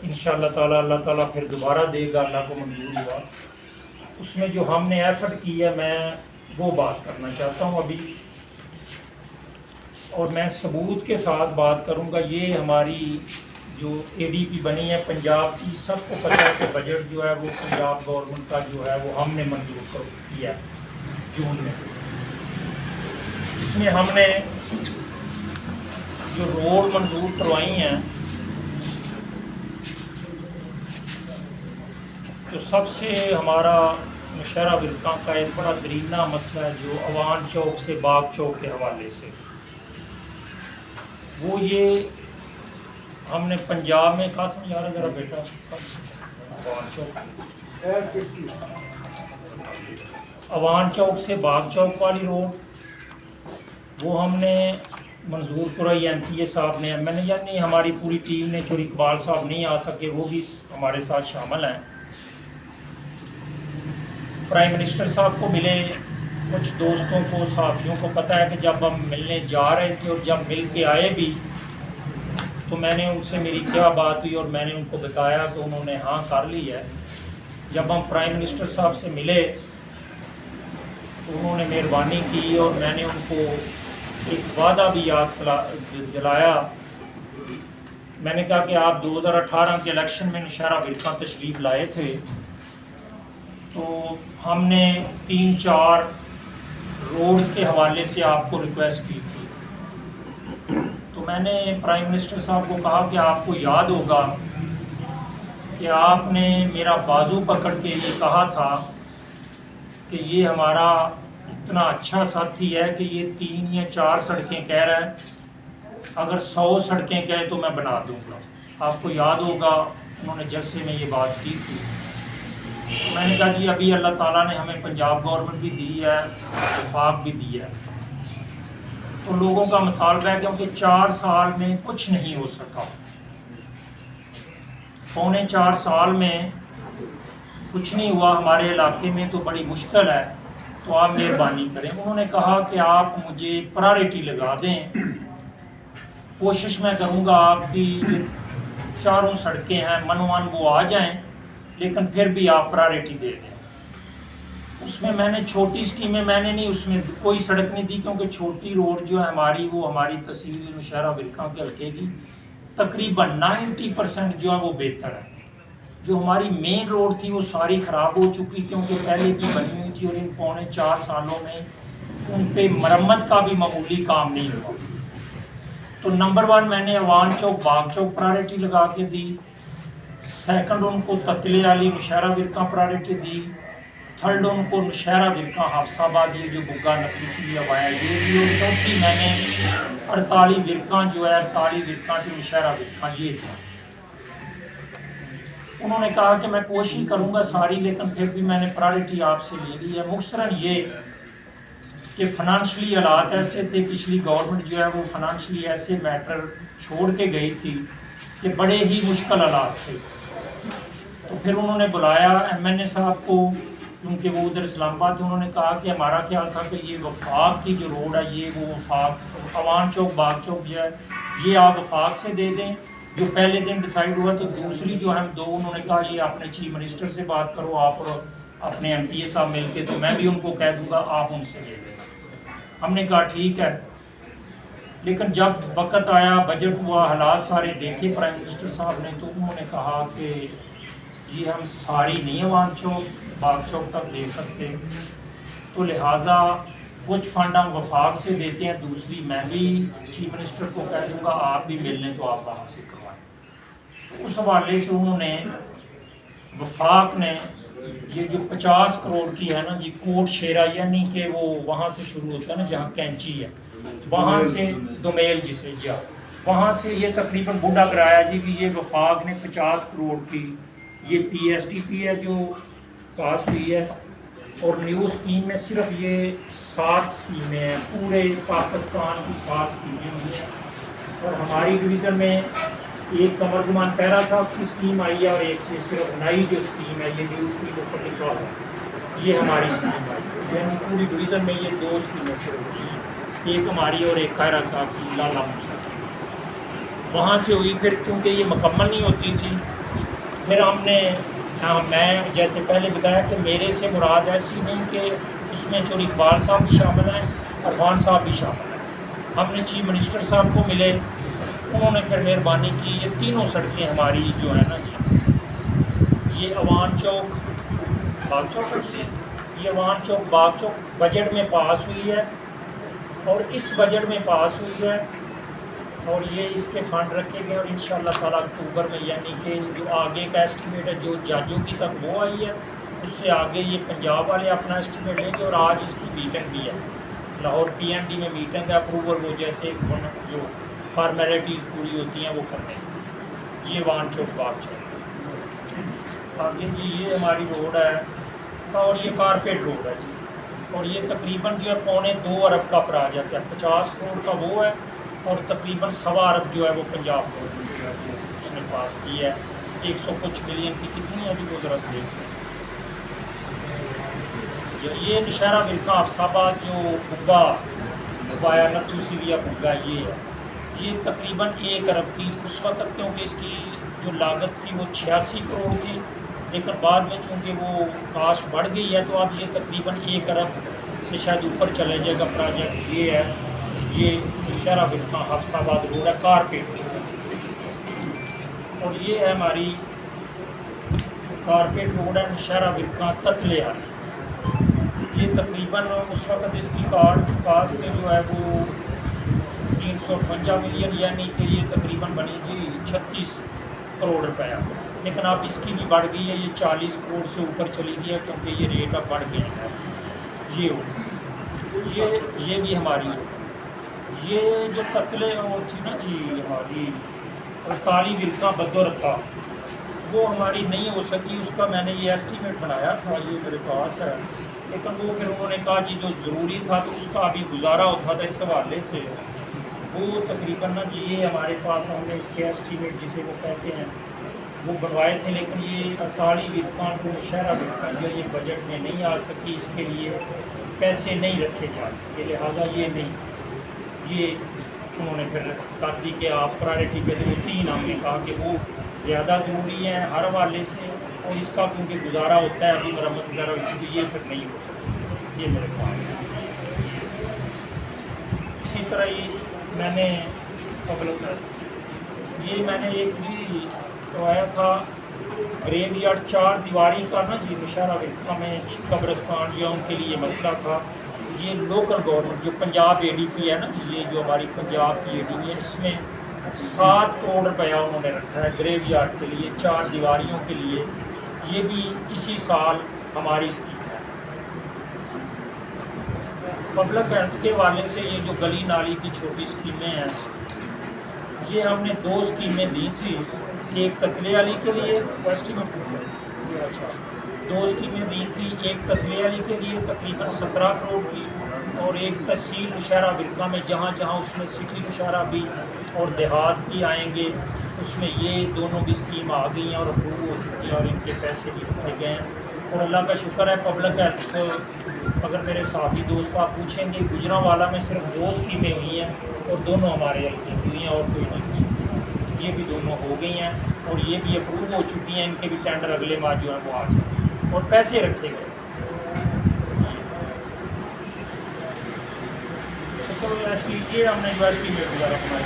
انشاءاللہ تعالی اللہ تعالیٰ پھر دوبارہ دے گا، اللہ کو منظور ہوا۔ اس میں جو ہم نے ایفرٹ کی ہے میں وہ بات کرنا چاہتا ہوں ابھی، اور میں ثبوت کے ساتھ بات کروں گا۔ یہ ہماری جو اے ڈی پی بنی ہے پنجاب کی، سب کو پتہ ہے کہ بجٹ جو ہے وہ پنجاب گورنمنٹ کا جو ہے وہ ہم نے منظور کیا ہے جون میں۔ اس میں ہم نے جو روڈ منظور کروائی ہیں، تو سب سے ہمارا مشہرہ ورقہ کا ایک بڑا درینا مسئلہ ہے جو عوان چوک سے باغ چوک کے حوالے سے، وہ یہ ہم نے پنجاب میں کہا سمجھا رہا ذرا بیٹا عوان چوک سے باغ چوک والی روڈ وہ ہم نے منظور کرائی ایم پی اے صاحب نے، میں نے یعنی ہماری پوری ٹیم نے، جو اقبال صاحب نہیں آ سکے وہ بھی ہمارے ساتھ شامل ہیں۔ پرائم منسٹر صاحب کو ملے، کچھ دوستوں کو ساتھیوں کو پتہ ہے کہ جب ہم ملنے جا رہے تھے اور جب مل کے آئے بھی تو میں نے ان سے میری کیا بات ہوئی اور میں نے ان کو بتایا تو انہوں نے ہاں کر لی ہے۔ جب ہم پرائم منسٹر صاحب سے ملے تو انہوں نے مہربانی کی اور میں نے ان کو ایک وعدہ بھی یاد دلایا۔ میں نے کہا کہ آپ 2018 کے الیکشن میں نوشہرہ ورقہ تشریف لائے تھے تو ہم نے 3-4 روڈز کے حوالے سے آپ کو ریکویسٹ کی تھی، تو میں نے پرائم منسٹر صاحب کو کہا کہ آپ کو یاد ہوگا کہ آپ نے میرا بازو پکڑ کے یہ کہا تھا کہ یہ ہمارا اتنا اچھا ساتھی ہے کہ یہ 3 یا 4 سڑکیں کہہ رہا ہے، اگر 100 سڑکیں کہے تو میں بنا دوں گا۔ آپ کو یاد ہوگا انہوں نے جلسے میں یہ بات کی تھی۔ میں نے کہا جی ابھی اللہ تعالیٰ نے ہمیں پنجاب گورنمنٹ بھی دی ہے، وفاق بھی دی ہے، تو لوگوں کا مطالبہ ہے کیونکہ 4 سال میں کچھ نہیں ہو سکا، 4.25 سال میں کچھ نہیں ہوا ہمارے علاقے میں، تو بڑی مشکل ہے، تو آپ مہربانی کریں۔ انہوں نے کہا کہ آپ مجھے پرائرٹی لگا دیں، کوشش میں کروں گا آپ کی جو 4 سڑکیں ہیں منوان وہ آ جائیں، لیکن پھر بھی آپ پرائرٹی دے دیں۔ اس میں نے چھوٹی اسکیمیں میں نے نہیں، اس میں کوئی سڑک نہیں دی کیونکہ چھوٹی روڈ جو ہے ہماری وہ ہماری تحصیل نوشہرہ ورقہ کے حلقے کی تقریباً 90% جو ہے وہ بہتر ہے۔ جو ہماری مین روڈ تھی وہ ساری خراب ہو چکی کیونکہ پہلے کی بنی ہوئی تھی اور ان 4.25 سالوں میں ان پہ مرمت کا بھی معمولی کام نہیں ہوا۔ تو نمبر 1 میں نے عوان چوک باغ چوک پرائرٹی لگا کے دی، سیکنڈ ان کو تتلے والی نوشہرہ ورقہ پرائرٹی دی، تھرڈ ان کو نوشہرہ ورقہ حافظ آباد یہ جو بگا نفیسی ہوایا یہ دی، اور چوتھی میں نے 48 ورقہ جو ہے 48 ورقہ کی نوشہرہ ورقہ یہ تھا۔ انہوں نے کہا کہ میں کوشش کروں گا ساری، لیکن پھر بھی میں نے پرائرٹی آپ سے لے لی ہے۔ مختصراً یہ کہ فنانشلی حالات ایسے تھے، پچھلی گورنمنٹ جو ہے وہ فنانشلی ایسے میٹر چھوڑ کے گئی تھی کہ بڑے ہی مشکل حالات تھے، تو پھر انہوں نے بلایا ایم این اے صاحب کو کیونکہ وہ ادھر اسلام آباد تھے۔ انہوں نے کہا کہ ہمارا خیال تھا کہ یہ وفاق کی جو روڈ ہے یہ وہ وفاق عوان چوک باغ چوک جو ہے یہ آپ وفاق سے دے دیں۔ جو پہلے دن ڈیسائیڈ ہوا تو دوسری جو ہم 2 انہوں نے کہا یہ اپنے چیف منسٹر سے بات کرو آپ اور اپنے ایم پی اے صاحب مل کے، تو میں بھی ان کو کہہ دوں گا آپ ان سے لے لیں۔ ہم نے کہا ٹھیک ہے، لیکن جب وقت آیا بجٹ ہوا حالات سارے دیکھے پرائم منسٹر صاحب نے، تو انہوں نے کہا کہ یہ ہم ساری نہیں عوان چوک باغ چوک تک دے سکتے، تو لہٰذا کچھ فنڈ ہم وفاق سے دیتے ہیں، دوسری میں بھی چیف منسٹر کو کہہ دوں گا آپ بھی مل لیں تو آپ وہاں سے کروائیں۔ اس حوالے سے انہوں نے وفاق نے یہ جو 50 کروڑ کی ہے نا جی کوٹ شیرا، یعنی کہ وہ وہاں سے شروع ہوتا ہے نا جہاں کینچی ہے وہاں سے دومیل جسے جا وہاں سے یہ تقریباً بوڑھا کرایا جی کہ یہ وفاق نے 50 کروڑ کی یہ پی ایس ڈی پی ہے جو پاس ہوئی ہے، اور نیو اسکیم میں صرف یہ 7 اسکیمیں ہیں، پورے پاکستان کی 7 اسکیمیں ہوئی ہیں، اور ہماری ڈویژن میں ایک قمر زمان پیرا صاحب کی اسکیم آئی ہے اور ایک سے صرف نئی جو اسکیم ہے یہ نیو اسکیم اوپر لکھا ہے یہ ہماری اسکیم آئی ہے، یعنی پوری ڈویژن میں یہ 2 اسکیمیں صرف ہوئی ہیں، ایک ہماری اور ایک خیرہ صاحب کی لالا موسیٰ کی۔ وہاں سے ہوئی، پھر چونکہ یہ مکمل نہیں ہوتی تھی، پھر ہم نے میں جیسے پہلے بتایا کہ میرے سے مراد ایسی نہیں کہ اس میں چور اقبال صاحب بھی شامل ہیں، عرفان صاحب بھی شامل ہیں۔ ہم نے چیف منسٹر صاحب کو ملے، انہوں نے پھر مہربانی کی، یہ تینوں سڑکیں ہماری جو ہے نا جی، یہ عوان چوک باغ چوک ہے جی، یہ عوان چوک باغ چوک بجٹ میں پاس ہوئی ہے، اور اس بجٹ میں پاس ہوئی ہے، اور یہ اس کے فنڈ رکھے گئے، اور انشاءاللہ تعالیٰ اکتوبر میں، یعنی کہ جو آگے کا ایسٹیمیٹ ہے جو ججوں کی تک وہ آئی ہے، اس سے آگے یہ پنجاب والے اپنا ایسٹیمیٹ لیں گے، اور آج اس کی میٹنگ بھی ہے، لاہور پی این ڈی میں میٹنگ ہے، اپروول وہ جیسے جو فارمیلٹیز پوری ہوتی ہیں وہ کرنے ہیں۔ یہ وان چوک باغ چوک آگے جی، یہ ہماری روڈ ہے، اور یہ کارپیٹ روڈ ہے جی، اور یہ تقریباً جو ہے 2.25 ارب کا پروجیکٹ ہے، 50 کروڑ کا وہ ہے، اور تقریباً 1.25 ارب جو ہے وہ پنجاب گورنمنٹ جو ہے وہ اس نے پاس کی ہے۔ 100 کچھ ملین کی کتنی ہے ابھی وہ ذرا دیکھ لیں۔ یہ نشہرہ ورقہ حفص آباد جو بگا بایا نتھو سیویا بگا یہ ہے، یہ تقریباً 1 ارب کی اس وقت، کیونکہ اس کی جو لاگت تھی وہ 86 کروڑ تھی، لیکن بعد میں چونکہ وہ کاسٹ بڑھ گئی ہے تو اب یہ تقریباً 1 ارب سے شاید اوپر چلے جائے گا پروجیکٹ۔ یہ ہے، یہ نشہرہ ورقہ حفص آباد روڈ ہے کارپیٹ، اور یہ ہے ہماری کارپیٹ روڈ ہے نشہرہ ورقہ تتلیا، یہ تقریباً اس وقت اس کی کاسٹ جو ہے وہ 358 ملین، یعنی کہ یہ تقریباً بنی تھی 36 کروڑ روپیہ، لیکن اب اس کی بھی بڑھ گئی ہے، یہ 40 کروڑ سے اوپر چلی گئی ہے، کیونکہ یہ ریٹ اب بڑھ گیا ہے۔ یہ بھی ہماری، یہ جو قتلے وہ تھی نا جی ہماری کالی ورقہ بدورتا، وہ ہماری نہیں ہو سکی، اس کا میں نے یہ ایسٹیمیٹ بنایا تھا، یہ میرے پاس ہے، لیکن وہ پھر انہوں نے کہا جی جو ضروری تھا تو اس کا ابھی گزارا ہوتا تھا اس حوالے سے، وہ تقریباً نا جی یہ ہمارے پاس ہم نے اس کے ایسٹیمیٹ جسے وہ کہتے ہیں وہ بنوائے تھے، لیکن یہ 48 ورقہ کو نشہرہ ورقہ جو یہ بجٹ میں نہیں آ سکی، اس کے لیے پیسے نہیں رکھے جا سکے، لہٰذا یہ نہیں، یہ انہوں نے پھر کر دی کہ آپ پرائرٹی پہ دیں۔ 3 ہم نے کہا کہ وہ زیادہ ضروری ہیں ہر حوالے سے، اور اس کا کیونکہ گزارا ہوتا ہے ابھی مرمت وغیرہ، یہ پھر نہیں ہو سکتی، یہ میرے پاس ہے۔ اسی طرح یہ میں نے یہ میں نے ایک بھی کروایا تھا گریو یارڈ 4 دیواری کا نا جی نشہرہ ورقہ میں قبرستان یا ان کے لیے مسئلہ تھا۔ یہ لوکل گورنمنٹ جو پنجاب اے ڈی پی ہے نا جی، یہ جو ہماری پنجاب کی اے ڈی پی ہے، اس میں 7 کروڑ روپیہ انہوں نے رکھا ہے گریو یارڈ کے لیے 4 دیواریوں کے لیے، یہ بھی اسی سال ہماری اسکیم ہے۔ پبلک ہیلتھ کے حوالے سے یہ جو گلی نالی کی چھوٹی اسکیمیں ہیں، یہ ہم نے 2 اسکیمیں دی تھی، ایک تتلے علی کے لیے ایسٹیمیٹ، اچھا 2 اسکیمیں دی تھی، ایک تتلے علی کے لیے تقریباً 17 کروڑ کی، اور ایک تحصیل مشاہرہ ورقہ میں جہاں جہاں اس میں سٹی مشاہرہ بھی اور دیہات بھی آئیں گے، اس میں یہ دونوں بھی اسکیم آ گئی ہیں اور اپروو ہو چکی ہیں، اور ان کے پیسے بھی رکھے گئے ہیں، اور اللہ کا شکر ہے پبلک ہیلتھ، اگر میرے ساتھی دوست آپ پوچھیں گے گجرانوالہ میں صرف 2 اسکیمیں ہوئی ہیں، اور دونوں ہمارے حلقے کی ہوئی ہیں، اور کوئی نہیں ہو سکتی، یہ بھی دونوں ہو گئی ہیں، اور یہ بھی اپروو ہو چکی ہیں، ان کے بھی ٹینڈر اگلے ماہ جو ہے وہ آ جائیں گے، اور پیسے رکھے گئے۔ یہ ہم نے جو ایسٹیمیٹ وغیرہ بنائی